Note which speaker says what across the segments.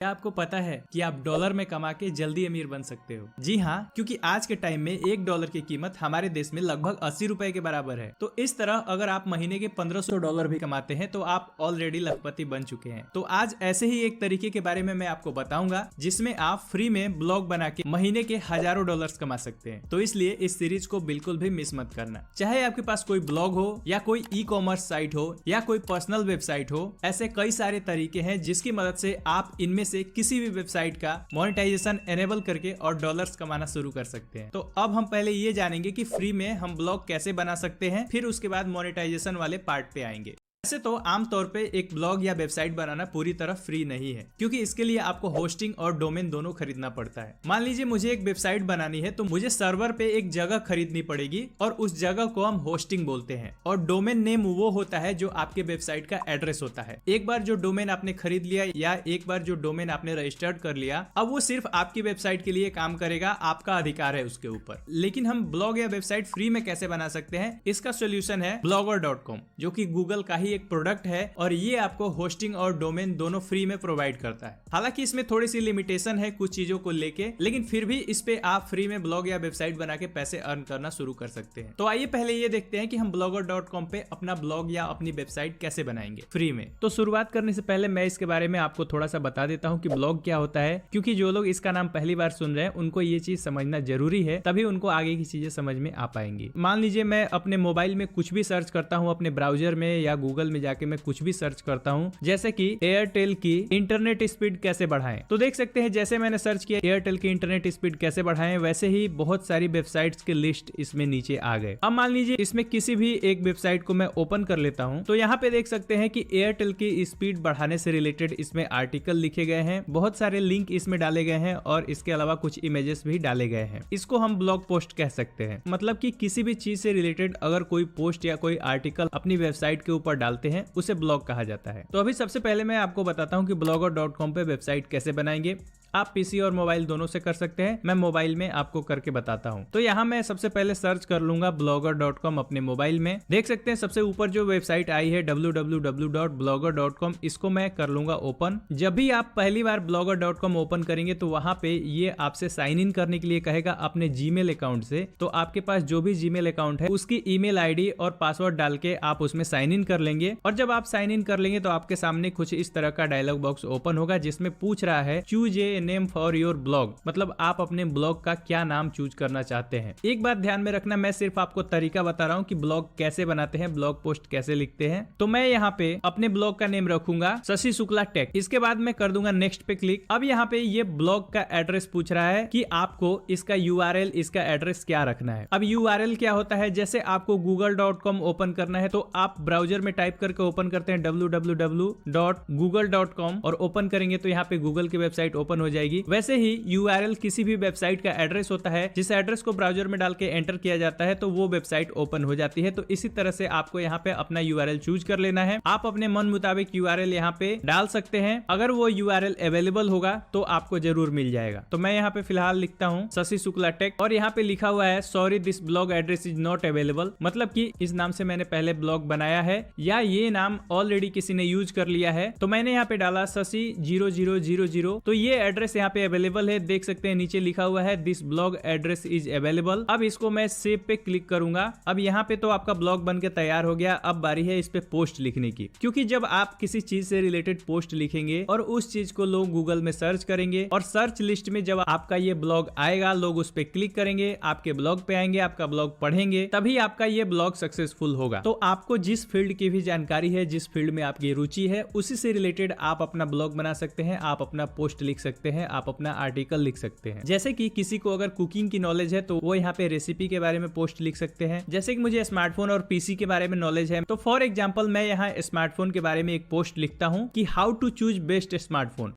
Speaker 1: क्या आपको पता है कि आप डॉलर में कमा के जल्दी अमीर बन सकते हो? जी हाँ, क्योंकि आज के टाइम में $1 की कीमत हमारे देश में लगभग 80 रुपए के बराबर है। तो इस तरह अगर आप महीने के $1500 भी कमाते हैं तो आप ऑलरेडी लखपति बन चुके हैं। तो आज ऐसे ही एक तरीके के बारे में मैं आपको बताऊंगा जिसमें आप फ्री में ब्लॉग बना के महीने के हजारों डॉलर्स कमा सकते हैं। तो इसलिए इस सीरीज को बिल्कुल भी मिस मत करना। चाहे आपके पास कोई ब्लॉग हो या कोई ई-कॉमर्स साइट हो या कोई पर्सनल वेबसाइट हो, ऐसे कई सारे तरीके हैं जिसकी मदद से आप इनमें से किसी भी वेबसाइट का मोनेटाइजेशन एनेबल करके और डॉलर्स कमाना शुरू कर सकते हैं। तो अब हम पहले ये जानेंगे कि फ्री में हम ब्लॉग कैसे बना सकते हैं, फिर उसके बाद मोनेटाइजेशन वाले पार्ट पे आएंगे। वैसे तो आमतौर पे एक ब्लॉग या वेबसाइट बनाना पूरी तरह फ्री नहीं है, क्योंकि इसके लिए आपको होस्टिंग और डोमेन दोनों खरीदना पड़ता है। मान लीजिए मुझे एक वेबसाइट बनानी है तो मुझे सर्वर पे एक जगह खरीदनी पड़ेगी और उस जगह को हम होस्टिंग बोलते हैं, और डोमेन नेम वो होता है जो आपके वेबसाइट का एड्रेस होता है। एक बार जो डोमेन आपने खरीद लिया या एक बार जो डोमेन आपने रजिस्टर्ड कर लिया, अब वो सिर्फ आपकी वेबसाइट के लिए काम करेगा, आपका अधिकार है उसके ऊपर। लेकिन हम ब्लॉग या वेबसाइट फ्री में कैसे बना सकते हैं, इसका सोल्यूशन है blogger.com, जो कि गूगल का ही एक प्रोडक्ट है और ये आपको होस्टिंग और डोमेन दोनों फ्री में प्रोवाइड करता है। हालांकि इसमें थोड़ी सी लिमिटेशन है कुछ चीजों को लेके, लेकिन फिर भी इस पे आप फ्री में ब्लॉग या वेबसाइट बना के पैसे अर्न करना शुरू कर सकते हैं। तो आइए पहले ये देखते हैं कि हम blogger.com पे अपना ब्लॉग या अपनी वेबसाइट कैसे बनाएंगे फ्री में। तो शुरुआत करने से पहले मैं इसके बारे में आपको थोड़ा सा बता देता हूँ कि ब्लॉग क्या होता है, क्योंकि जो लोग इसका नाम पहली बार सुन रहे हैं उनको ये चीज समझना जरूरी है, तभी उनको आगे की चीजें समझ में आ पाएंगी। मान लीजिए मैं अपने मोबाइल में कुछ भी सर्च करता हूँ, अपने ब्राउजर में या गूगल में जाके मैं कुछ भी सर्च करता हूं, जैसे कि एयरटेल की इंटरनेट स्पीड कैसे बढ़ाएं। तो देख सकते हैं जैसे मैंने सर्च किया एयरटेल की इंटरनेट स्पीड कैसे बढ़ाएं, वैसे ही बहुत सारी वेबसाइट्स की लिस्ट इसमें नीचे आ गए। अब मान लीजिए इसमें किसी भी एक वेबसाइट को मैं ओपन कर लेता हूं, तो यहाँ पे देख सकते हैं कि एयरटेल की स्पीड बढ़ाने से रिलेटेड इसमें आर्टिकल लिखे गए हैं, बहुत सारे लिंक इसमें डाले गए हैं और इसके अलावा कुछ इमेजेस भी डाले गए हैं। इसको हम ब्लॉग पोस्ट कह सकते हैं। मतलब कि किसी भी चीज से रिलेटेड अगर कोई पोस्ट या कोई आर्टिकल अपनी वेबसाइट के ऊपर डालते हैं उसे ब्लॉग कहा जाता है। तो अभी सबसे पहले मैं आपको बताता हूं कि blogger.com पे वेबसाइट कैसे बनाएंगे। आप पीसी और मोबाइल दोनों से कर सकते हैं, मैं मोबाइल में आपको करके बताता हूं। तो यहाँ मैं सबसे पहले सर्च कर लूंगा blogger.com अपने मोबाइल में। देख सकते हैं सबसे ऊपर जो वेबसाइट आई है www.blogger.com, इसको मैं कर लूंगा ओपन। जब भी आप पहली बार blogger.com ओपन करेंगे तो वहां पे ये आपसे साइन इन करने के लिए कहेगा अपने जीमेल अकाउंट से। तो आपके पास जो भी जीमेल अकाउंट है उसकी ईमेल आईडी और पासवर्ड डाल के आप उसमें साइन इन कर लेंगे, और जब आप साइन इन कर लेंगे तो आपके सामने कुछ इस तरह का डायलॉग बॉक्स ओपन होगा जिसमें पूछ रहा है choose a name for your blog, मतलब आप अपने ब्लॉग का क्या नाम चूज करना चाहते हैं। एक बात ध्यान में रखना, मैं सिर्फ आपको तरीका बता रहा हूँ कि ब्लॉग कैसे बनाते हैं, ब्लॉग पोस्ट कैसे लिखते हैं। तो मैं यहाँ पे अपने ब्लॉग का नेम रखूंगा शशि शुक्ला टेक। इसके बाद मैं कर दूंगा नेक्स्ट पे क्लिक। अब यहाँ पे ये ब्लॉग का एड्रेस पूछ रहा है कि आपको इसका यूआरएल, इसका एड्रेस क्या रखना है। अब यूआरएल क्या होता है, जैसे आपको google.com ओपन करना है तो आप ब्राउजर में टाइप करके ओपन करते हैं www.google.com और ओपन करेंगे तो यहाँ पे गूगल की वेबसाइट ओपन हो जाएगी। वैसे ही यूआरएल किसी भी वेबसाइट का एड्रेस होता है, जिस एड्रेस को ब्राउजर में डाल के एंटर किया जाता है तो वो वेबसाइट ओपन हो जाती है। तो इसी तरह से आपको यहाँ पे अपना यूआरएल चूज कर लेना है। आप अपने मन मुताबिक यूआरएल यहाँ पे डाल सकते हैं, अगर वो यूआरएल अवेलेबल होगा तो आपको जरूर मिल जाएगा। तो मैं यहाँ पे फिलहाल लिखता हूँ शशि शुक्ला टेक, और यहाँ पे लिखा हुआ है sorry this blog address is not available, मतलब कि इस नाम से मैंने पहले ब्लॉग बनाया है या ये नाम ऑलरेडी किसी ने यूज कर लिया है। तो मैंने यहाँ पे डाला शशि 0000, तो ये एड्रेस यहाँ पे अवेलेबल है। देख सकते हैं नीचे लिखा हुआ है this blog address is available. अब इसको मैं सेव पे क्लिक करूंगा। अब यहाँ पे तो आपका ब्लॉग बनके तैयार हो गया। अब बारी है इस पे पोस्ट लिखने की, क्योंकि जब आप किसी चीज से रिलेटेड पोस्ट लिखेंगे और उस चीज को लोग गूगल में सर्च करेंगे और सर्च लिस्ट में जब आपका ये ब्लॉग आएगा, लोग उस पे क्लिक करेंगे, आपके ब्लॉग पे आएंगे, आपका ब्लॉग पढ़ेंगे, तभी आपका ये ब्लॉग सक्सेसफुल होगा। तो आपको जिस फील्ड की भी जानकारी है, जिस फील्ड में आपकी रुचि है, उसी से रिलेटेड आप अपना ब्लॉग बना सकते हैं, आप अपना पोस्ट लिख सकते हैं, आप अपना आर्टिकल लिख सकते हैं। जैसे कि किसी को अगर कुकिंग की नॉलेज है तो वो यहाँ पे रेसिपी के बारे में पोस्ट लिख सकते हैं। जैसे कि मुझे स्मार्टफोन और पीसी के बारे में नॉलेज है, तो फॉर एग्जांपल मैं यहाँ स्मार्टफोन के बारे में एक पोस्ट लिखता हूँ कि how to choose best smartphone.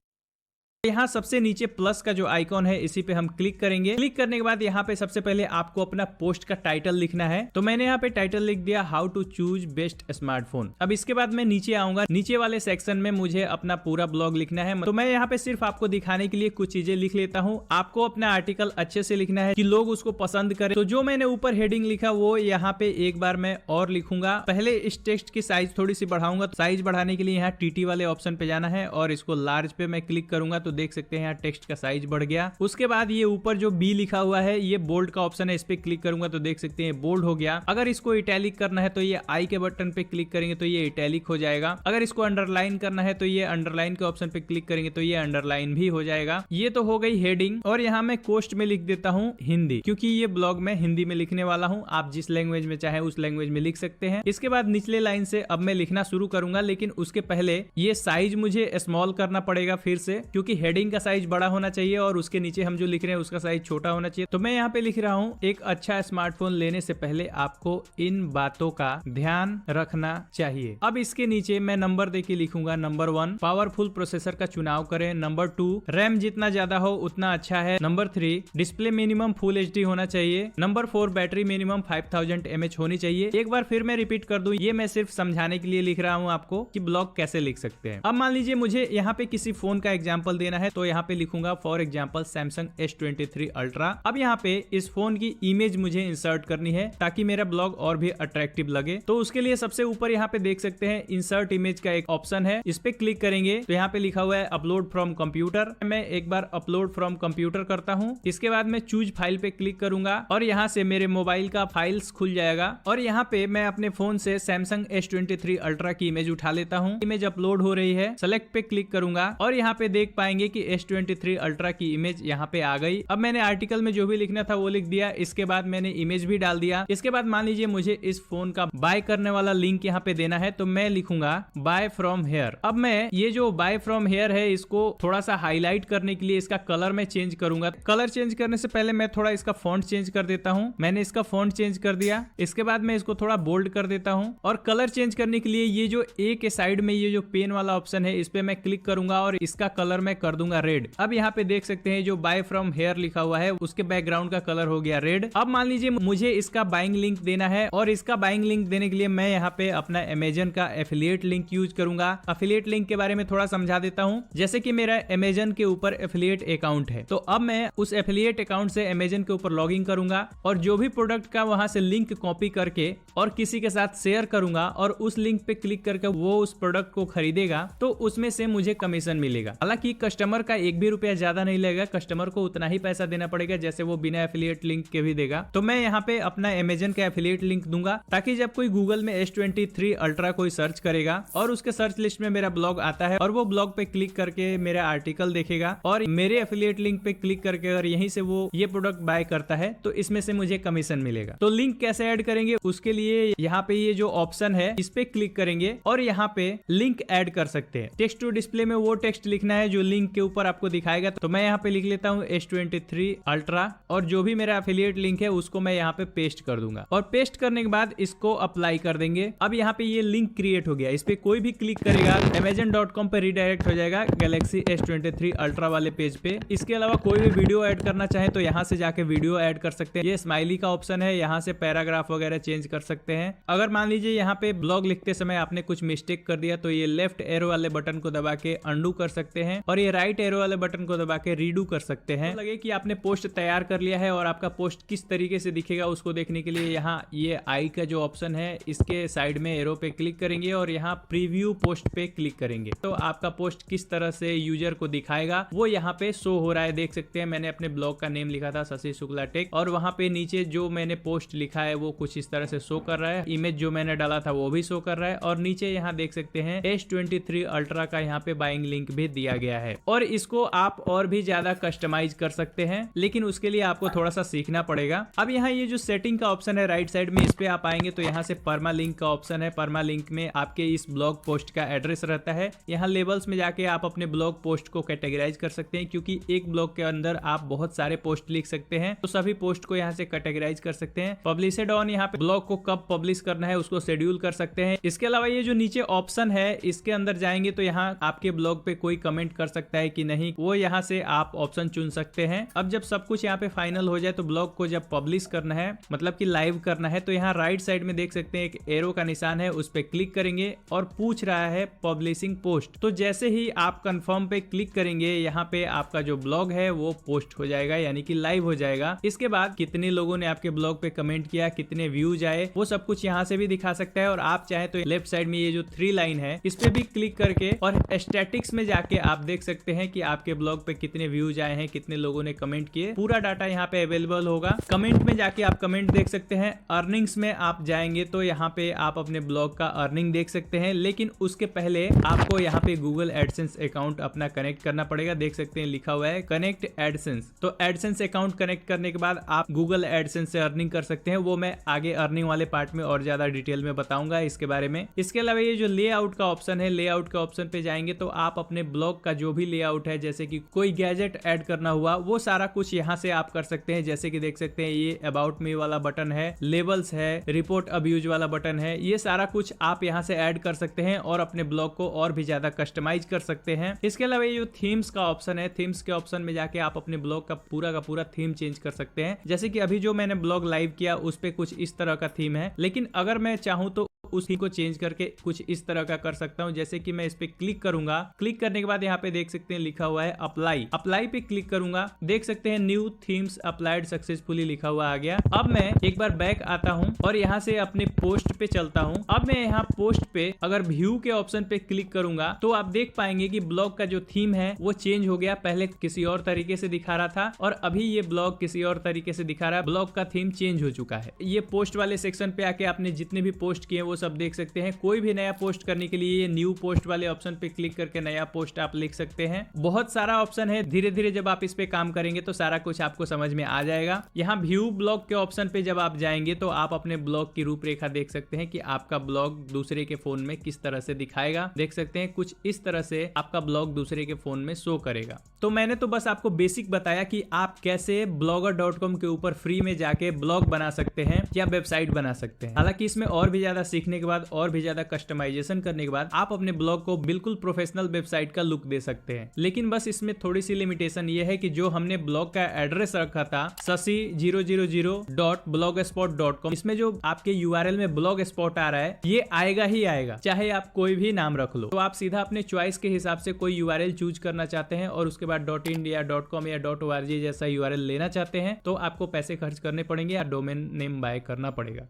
Speaker 1: यहाँ सबसे नीचे प्लस का जो आइकॉन है इसी पे हम क्लिक करेंगे। क्लिक करने के बाद यहाँ पे सबसे पहले आपको अपना पोस्ट का टाइटल लिखना है। तो मैंने यहाँ पे टाइटल लिख दिया how to choose best smartphone. अब इसके बाद मैं नीचे आऊंगा, नीचे वाले सेक्शन में मुझे अपना पूरा ब्लॉग लिखना है। तो मैं यहाँ पे सिर्फ आपको दिखाने के लिए कुछ चीजें लिख लेता हूँ। आपको अपना आर्टिकल अच्छे से लिखना है कि लोग उसको पसंद करें। तो जो मैंने ऊपर हेडिंग लिखा वो यहाँ पे एक बार मैं और लिखूंगा। पहले इस टेक्स्ट की साइज थोड़ी सी बढ़ाऊंगा। साइज बढ़ाने के लिए यहाँ टीटी वाले ऑप्शन पे जाना है और इसको लार्ज पे मैं क्लिक करूंगा तो देख सकते हैं यहाँ टेक्स्ट का साइज बढ़ गया। उसके बाद ये ऊपर जो बी लिखा हुआ है ये बोल्ड का ऑप्शन है, इस पे क्लिक करूंगा तो देख सकते हैं बोल्ड हो गया। अगर इसको इटैलिक करना है तो ये आई के बटन पे क्लिक करेंगे तो ये इटैलिक हो जाएगा। अगर इसको अंडरलाइन करना है तो ये अंडरलाइन के ऑप्शन पे क्लिक करेंगे तो ये अंडरलाइन भी हो जाएगा। ये तो हो गई हेडिंग। और यहाँ मैं कोस्ट में लिख देता हूँ हिंदी, क्योंकि ये ब्लॉग मैं हिंदी में लिखने वाला हूँ। आप जिस लैंग्वेज में चाहे उस लैंग्वेज में लिख सकते हैं। इसके बाद निचले लाइन से अब मैं लिखना शुरू करूंगा, लेकिन उसके पहले ये साइज मुझे स्मॉल करना पड़ेगा फिर से, क्योंकि हेडिंग का साइज बड़ा होना चाहिए और उसके नीचे हम जो लिख रहे हैं उसका साइज छोटा होना चाहिए। तो मैं यहाँ पे लिख रहा हूँ, एक अच्छा स्मार्टफोन लेने से पहले आपको इन बातों का ध्यान रखना चाहिए। अब इसके नीचे मैं नंबर देके लिखूंगा, नंबर 1 पावरफुल प्रोसेसर का चुनाव करें। नंबर 2 रैम जितना ज्यादा हो उतना अच्छा है। Number 3 display minimum full HD होना चाहिए। नंबर 4 बैटरी मिनिमम 5000 mAh होनी चाहिए। एक बार फिर मैं रिपीट कर दूं, ये मैं सिर्फ समझाने के लिए लिख रहा हूं आपको कि ब्लॉग कैसे लिख सकते हैं। अब मान लीजिए मुझे यहाँ पे किसी फोन का एग्जांपल देना है, तो यहाँ पे लिखूंगा for example Samsung S23 ultra. अब यहाँ पे इस फोन की इमेज मुझे इंसर्ट करनी है ताकि मेरा ब्लॉग और भी अट्रैक्टिव लगे। तो उसके लिए सबसे ऊपर यहाँ पे देख सकते हैं इंसर्ट इमेज का एक ऑप्शन है, इस पे क्लिक करेंगे तो यहाँ पे लिखा हुआ है अपलोड फ्रॉम कंप्यूटर। मैं एक बार अपलोड फ्रॉम कंप्यूटर करता हूँ। इसके बाद मैं चूज फाइल पे क्लिक करूंगा और यहाँ से मेरे मोबाइल का फाइल्स खुल जाएगा और यहाँ पे मैं अपने फोन से सैमसंग S23 अल्ट्रा की इमेज उठा लेता हूँ। इमेज अपलोड हो रही है, सेलेक्ट पे क्लिक करूंगा और यहाँ पे देख पाएंगे कि S23 अल्ट्रा की इमेज यहाँ पे आ गई। अब मैंने आर्टिकल में जो भी लिखना था वो लिख दिया, इसके बाद मैंने इमेज भी डाल दिया। इसके बाद मान लीजिए मुझे इस फोन का बाय करने वाला लिंक यहाँ पे देना है, तो मैं लिखूंगा बाय फ्रॉम हेयर। अब मैं ये जो बाय फ्रॉम हेयर है इसको थोड़ा सा हाईलाइट करने के लिए इसका कलर में चेंज करूंगा। कलर चेंज करने से पहले मैं थोड़ा इसका फॉन्ट चेंज कर देता हूँ। मैंने इसका फॉन्ट चेंज कर दिया। इसके बाद मैं इसको थोड़ा बोल्ड कर देता हूँ और कलर चेंज करने के लिए ये जो ए के साइड में ये जो पेन वाला ऑप्शन है इस पे मैं क्लिक करूंगा और इसका कलर मैं कर दूंगा रेड। अब यहाँ पे देख सकते हैं जो बाय फ्रॉम हेयर लिखा हुआ है उसके बैकग्राउंड का कलर हो गया रेड। अब मान लीजिए मुझे इसका बाइंग लिंक देना है और इसका बाइंग लिंक देने के लिए मैं यहाँ पे अपना अमेजन का एफिलिएट लिंक यूज करूंगा। एफिलिएट लिंक के बारे में थोड़ा समझा देता हूँ। जैसे कि मेरा अमेजन के ऊपर एफिलिएट अकाउंट है, तो अब मैं उस एफिलिएट अकाउंट से अमेजन के ऊपर लॉगिन करूंगा और जो भी प्रोडक्ट का वहां से लिंक कॉपी करके और किसी के साथ शेयर करूंगा और उस लिंक पे क्लिक करके वो उस प्रोडक्ट को खरीदेगा तो उसमें से मुझे कमीशन मिलेगा। हालांकि कस्टमर का एक भी रुपया ज्यादा नहीं लगेगा, कस्टमर को उतना ही पैसा देना पड़ेगा जैसे वो बिना एफिलिएट लिंक के भी देगा। तो मैं यहाँ पे अपना अमेजन का एफिलिएट लिंक दूंगा ताकि जब कोई गूगल में S23 अल्ट्रा कोई सर्च करेगा और उसके सर्च लिस्ट में मेरा ब्लॉग आता है और वो ब्लॉग पे क्लिक करके मेरा आर्टिकल देखेगा और मेरे एफिलिएट लिंक पे क्लिक करके अगर यहीं से वो ये प्रोडक्ट बाय करता है तो इसमें से मुझे कमीशन मिलेगा। तो लिंक कैसे ऐड करेंगे उसके लिए यहाँ पे ये जो ऑप्शन है इस पे क्लिक करेंगे और यहाँ पे लिंक ऐड कर सकते हैं। टेक्स्ट टू डिस्प्ले में वो टेक्स्ट लिखना है जो लिंक के ऊपर आपको दिखाएगा। तो मैं यहाँ पे लिख लेता हूँ S23 अल्ट्रा और जो भी मेरा एफिलिएट लिंक है उसको मैं यहाँ पे पेस्ट कर दूंगा और पेस्ट करने के बाद इसको अप्लाई कर देंगे। अब यहाँ पे ये लिंक क्रिएट हो गया, इस पे कोई भी क्लिक करेगा Amazon.com पे रिडायरेक्ट हो जाएगा गैलेक्सी S23 अल्ट्रा वाले पेज पे। इसके अलावा कोई भी वीडियो ऐड करना चाहे तो यहाँ से जाके वीडियो ऐड कर सकते हैं। ये स्माइली का ऑप्शन है, यहाँ से पैराग्राफ वगैरह चेंज कर सकते हैं। अगर मान लीजिए यहाँ पे ब्लॉग लिखते समय आपने कुछ मिस्टेक कर दिया तो ये लेफ्ट एरो वाले बटन को दबा के अंडू कर सकते हैं और ये राइट एरो वाले बटन को दबा के रीडू कर सकते हैं। तो लगे कि आपने पोस्ट तैयार कर लिया है और आपका पोस्ट किस तरीके से दिखेगा उसको देखने के लिए यहाँ ये आई का जो ऑप्शन है इसके साइड में एरो पे क्लिक करेंगे और यहाँ प्रीव्यू पोस्ट पे क्लिक करेंगे तो आपका पोस्ट किस तरह से यूजर को दिखाएगा वो यहाँ पे शो हो रहा है। देख सकते हैं मैंने अपने ब्लॉग का नेम लिखा था शशि शुक्ला टेक और वहां पे नीचे जो मैंने पोस्ट लिखा है वो कुछ इस तरह से शो कर रहा है। इमेज जो मैंने डाला था वो भी शो कर रहा है और नीचे यहाँ देख सकते हैं S23 अल्ट्रा का यहाँ पे बाइंग लिंक भी दिया गया है और इसको आप और भी ज्यादा कस्टमाइज कर सकते हैं, लेकिन उसके लिए आपको थोड़ा सा सीखना पड़ेगा। अब यहाँ ये जो सेटिंग का ऑप्शन है राइट साइड में, इस पे आप आएंगे तो यहाँ से परमा लिंक का ऑप्शन है। परमा लिंक में आपके इस ब्लॉग पोस्ट का एड्रेस रहता है। यहाँ लेबल्स में जाके आप अपने ब्लॉग पोस्ट को कैटेगराइज कर सकते हैं क्योंकि एक ब्लॉग के अंदर आप बहुत सारे पोस्ट लिख सकते हैं तो सभी पोस्ट को यहाँ से कैटेगराइज कर सकते हैं। पब्लिशड ऑन, यहाँ पे ब्लॉग को कब पब्लिश करना है उसको शेड्यूल कर सकते हैं। इसके अलावा ये जो नीचे ऑप्शन है इसके अंदर जाएंगे तो यहाँ आपके ब्लॉग पे कोई कमेंट कर सकता है कि नहीं, वो यहाँ से आप ऑप्शन चुन सकते हैं। अब जब सब कुछ यहाँ पे फाइनल हो जाए तो ब्लॉग को जब पब्लिश करना है मतलब कि लाइव करना है तो यहाँ राइट साइड में देख सकते हैं एक एरो का निशान है, उस पर क्लिक करेंगे और पूछ रहा है पब्लिशिंग पोस्ट। तो जैसे ही आप कंफर्म पे क्लिक करेंगे यहाँ पे आपका जो ब्लॉग है वो पोस्ट हो जाएगा यानी कि लाइव हो जाएगा। इसके बाद कितने लोगों ने आपके ब्लॉग पे कमेंट किया, कितने व्यूज आए, वो सब कुछ यहाँ से भी दिखा सकता है। और आप चाहे तो लेफ्ट साइड में ये जो 3 लाइन है इस पे भी क्लिक करके और स्टैटिक्स में जाके आप देख सकते सकते हैं कि आपके ब्लॉग पे कितने व्यूज आए हैं, कितने लोगों ने कमेंट किए, पूरा डाटा यहाँ पे अवेलेबल होगा। कमेंट में जाके आप कमेंट देख सकते हैं। अर्निंग्स में आप जाएंगे तो यहाँ पे आप अपने ब्लॉग का अर्निंग देख सकते हैं, लेकिन उसके पहले आपको यहाँ पे गूगल एडसेंस अकाउंट अपना कनेक्ट करना पड़ेगा। देख सकते हैं लिखा हुआ है कनेक्ट एडसेंस। तो एडसेंस अकाउंट कनेक्ट करने के बाद आप गूगल एडसेंस से अर्निंग कर सकते हैं। वो मैं आगे अर्निंग वाले पार्ट में और ज्यादा डिटेल में बताऊंगा इसके बारे में। इसके अलावा ये जो लेआउट का ऑप्शन है, लेआउट का ऑप्शन पे जाएंगे तो आप अपने ब्लॉग का जो भी लेआउट है, जैसे कि कोई गैजेट ऐड करना हुआ, वो सारा कुछ यहाँ से आप कर सकते हैं। जैसे कि देख सकते हैं ये अबाउट मी वाला बटन है, लेबल्स है, रिपोर्ट अब्यूज वाला बटन है, ये सारा कुछ आप यहाँ से ऐड कर सकते हैं और अपने ब्लॉग को और भी ज्यादा कस्टमाइज कर सकते हैं। इसके अलावा ये जो थीम्स का ऑप्शन है, थीम्स के ऑप्शन में जाके आप अपने ब्लॉग का पूरा थीम चेंज कर सकते हैं। जैसे कि अभी जो मैंने ब्लॉग लाइव किया उस पे कुछ इस तरह का थीम है, लेकिन अगर मैं चाहूँ तो उसी को चेंज करके कुछ इस तरह का कर सकता हूं। जैसे कि मैं इस पे क्लिक करूंगा, क्लिक करने के बाद यहाँ पे देख सकते हैं लिखा हुआ है अप्लाई। अप्लाई पे क्लिक करूंगा, देख सकते हैं न्यू थीम्स अप्लाइड सक्सेसफुली लिखा हुआ आ गया। अब मैं एक बार बैक आता हूं और यहाँ से अपने पोस्ट पे चलता हूं। अब मैं यहाँ पोस्ट पे अगर व्यू के ऑप्शन पे क्लिक करूंगा तो आप देख पाएंगे कि ब्लॉग का जो थीम है वो चेंज हो गया। पहले किसी और तरीके से दिखा रहा था और अभी ये ब्लॉग किसी और तरीके से दिखा रहा है। ब्लॉग का थीम चेंज हो चुका है। ये पोस्ट वाले सेक्शन पे आके आपने जितने भी पोस्ट किए वो सब देख सकते हैं। कोई भी नया पोस्ट करने के लिए ये न्यू पोस्ट वाले ऑप्शन पे क्लिक करके नया पोस्ट आप लिख सकते हैं। बहुत सारा ऑप्शन है, धीरे धीरे जब आप इस पे काम करेंगे तो सारा कुछ आपको समझ में आ जाएगा। यहाँ व्यू ब्लॉग के ऑप्शन पे जब आप जाएंगे तो आप अपने ब्लॉग की रूपरेखा देख सकते हैं कि आपका ब्लॉग दूसरे के फोन में किस तरह से दिखाएगा। देख सकते हैं कुछ इस तरह से आपका ब्लॉग दूसरे के फोन में शो करेगा। तो मैंने तो बस आपको बेसिक बताया कि आप कैसे blogger.com के ऊपर फ्री में जाके ब्लॉग बना सकते हैं या वेबसाइट बना सकते हैं। हालांकि इसमें और भी ज्यादा सीखने के बाद और भी ज्यादा कस्टमाइजेशन करने के बाद आप अपने ब्लॉग को बिल्कुल प्रोफेशनल वेबसाइट का लुक दे सकते हैं। लेकिन बस इसमें थोड़ी सी लिमिटेशन ये है कि जो हमने ब्लॉग का एड्रेस रखा था sasi000.blogspot.com, इसमें जो आपके URL में ब्लॉग स्पॉट आ रहा है ये आएगा ही आएगा, चाहे आप कोई भी नाम रख लो। तो आप सीधा अपने चॉइस के हिसाब से कोई URL चूज करना चाहते हैं और उसके बाद .in या .com या .org जैसा URL लेना चाहते हैं तो आपको पैसे खर्च करने पड़ेंगे या डोमेन नेम बाय करना पड़ेगा।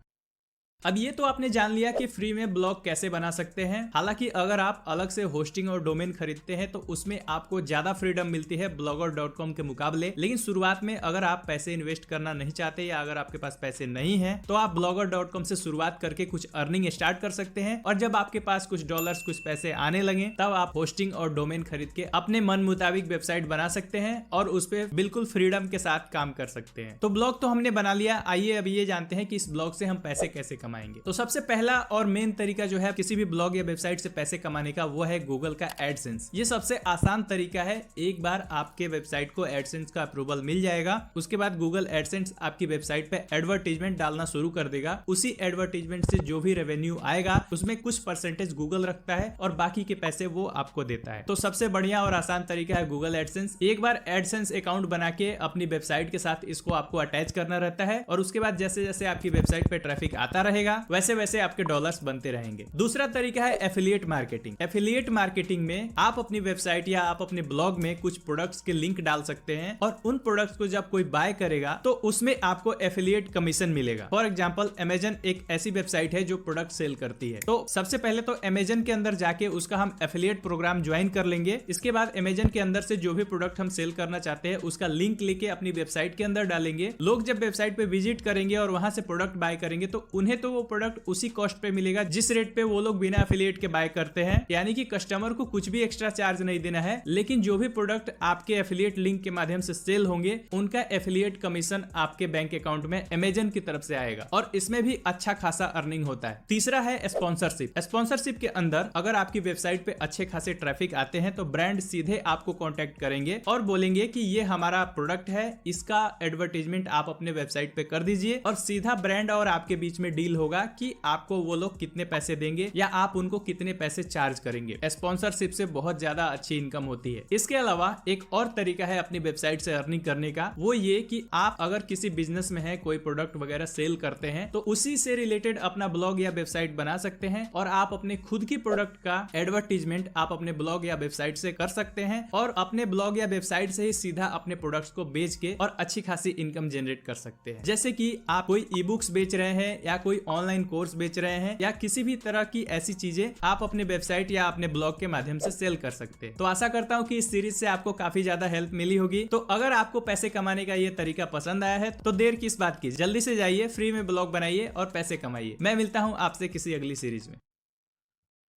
Speaker 1: अब ये तो आपने जान लिया कि फ्री में ब्लॉग कैसे बना सकते हैं। हालांकि अगर आप अलग से होस्टिंग और डोमेन खरीदते हैं तो उसमें आपको ज्यादा फ्रीडम मिलती है blogger.com के मुकाबले। लेकिन शुरुआत में अगर आप पैसे इन्वेस्ट करना नहीं चाहते या अगर आपके पास पैसे नहीं है तो आप blogger.com से शुरुआत करके कुछ अर्निंग स्टार्ट कर सकते हैं और जब आपके पास कुछ डॉलर्स कुछ पैसे आने लगे तब आप होस्टिंग और डोमेन खरीद के अपने मन मुताबिक वेबसाइट बना सकते हैं और उस पर बिल्कुल फ्रीडम के साथ काम कर सकते हैं। तो ब्लॉग तो हमने बना लिया, आइए अभी ये जानते हैं कि इस ब्लॉग से हम पैसे कैसे कमाएंगे। तो सबसे पहला और मेन तरीका जो है किसी भी ब्लॉग या वेबसाइट से पैसे कमाने का वो है गूगल का एडसेंस। ये सबसे आसान तरीका है। एक बार आपके वेबसाइट को एडसेंस का अप्रूवल मिल जाएगा, उसके बाद गूगल एडसेंस आपकी वेबसाइट पे एडवर्टीजमेंट डालना शुरू कर देगा। उसी एडवर्टीजमेंट से जो भी रेवेन्यू आएगा उसमें कुछ परसेंटेज गूगल रखता है और बाकी के पैसे वो आपको देता है। तो सबसे बढ़िया और आसान तरीका है गूगल एडसेंस। एक बार एडसेंस अकाउंट बना के अपनी वेबसाइट के साथ इसको आपको अटैच करना रहता है और उसके बाद जैसे जैसे आपकी वेबसाइट पे ट्रैफिक आता रहेगा वैसे वैसे आपके डॉलर्स बनते रहेंगे। दूसरा तरीका है एफिलिएट मार्केटिंग। एफिलिएट मार्केटिंग में आप अपनी वेबसाइट या आप अपने ब्लॉग में कुछ प्रोडक्ट्स के लिंक डाल सकते हैं और उन प्रोडक्ट्स को जब कोई बाय करेगा तो उसमें आपको एफिलिएट कमीशन मिलेगा। फॉर एग्जांपल अमेजन एक ऐसी वेबसाइट है जो प्रोडक्ट सेल करती है। तो सबसे पहले तो अमेजन के अंदर जाके उसका हम एफिलिएट प्रोग्राम ज्वाइन कर लेंगे। इसके बाद अमेजन के अंदर से जो भी प्रोडक्ट हम सेल करना चाहते हैं उसका लिंक लेके अपनी वेबसाइट के अंदर डालेंगे। लोग जब वेबसाइट पे विजिट करेंगे और वहां से प्रोडक्ट बाय करेंगे तो उन्हें तो वो प्रोडक्ट उसी कॉस्ट पे मिलेगा जिस रेट पे वो लोग बिना एफिलिएट के बाय करते हैं। यानी कि कस्टमर को कुछ भी एक्स्ट्रा चार्ज नहीं देना है, लेकिन जो भी प्रोडक्ट आपके एफिलिएट लिंक के माध्यम से सेल होंगे उनका एफिलिएट कमीशन आपके बैंक अकाउंट में अमेजन की तरफ से आएगा और इसमें भी अच्छा खासा अर्निंग होता है। तीसरा है स्पॉन्सरशिप। स्पॉन्सरशिप के अंदर अगर आपकी वेबसाइट पे अच्छे खासे ट्रैफिक आते हैं तो ब्रांड सीधे आपको कॉन्टेक्ट करेंगे और बोलेंगे कि ये हमारा प्रोडक्ट है, इसका एडवर्टीजमेंट आप अपने वेबसाइट पे कर दीजिए और सीधा ब्रांड और आपके बीच में डील होगा कि आपको वो लोग कितने पैसे देंगे या आप उनको कितने पैसे चार्ज करेंगे। स्पॉन्सरशिप से बहुत ज्यादा अच्छी इनकम होती है। इसके अलावा एक और तरीका है अपनी वेबसाइट से अर्निंग करने का, वो ये कि आप अगर किसी बिजनेस में है, कोई प्रोडक्ट वगैरह सेल करते हैं तो उसी से रिलेटेड अपना ब्लॉग या वेबसाइट बना सकते हैं और आप अपने खुद की प्रोडक्ट का एडवर्टीजमेंट आप अपने ब्लॉग या वेबसाइट से कर सकते हैं और अपने ब्लॉग या वेबसाइट से ही सीधा अपने प्रोडक्ट्स को बेच के और अच्छी खासी इनकम जनरेट कर सकते हैं। जैसे कि आप कोई ई बुक्स बेच रहे हैं या कोई ऑनलाइन कोर्स बेच रहे हैं या किसी भी तरह की ऐसी चीजें आप अपने वेबसाइट या अपने ब्लॉग के माध्यम से सेल कर सकते हैं। तो आशा करता हूँ कि इस सीरीज से आपको काफी ज्यादा हेल्प मिली होगी। तो अगर आपको पैसे कमाने का ये तरीका पसंद आया है तो देर किस बात की, जल्दी से जाइए, फ्री में ब्लॉग बनाइए और पैसे कमाइए। मैं मिलता हूँ आपसे किसी अगली सीरीज में।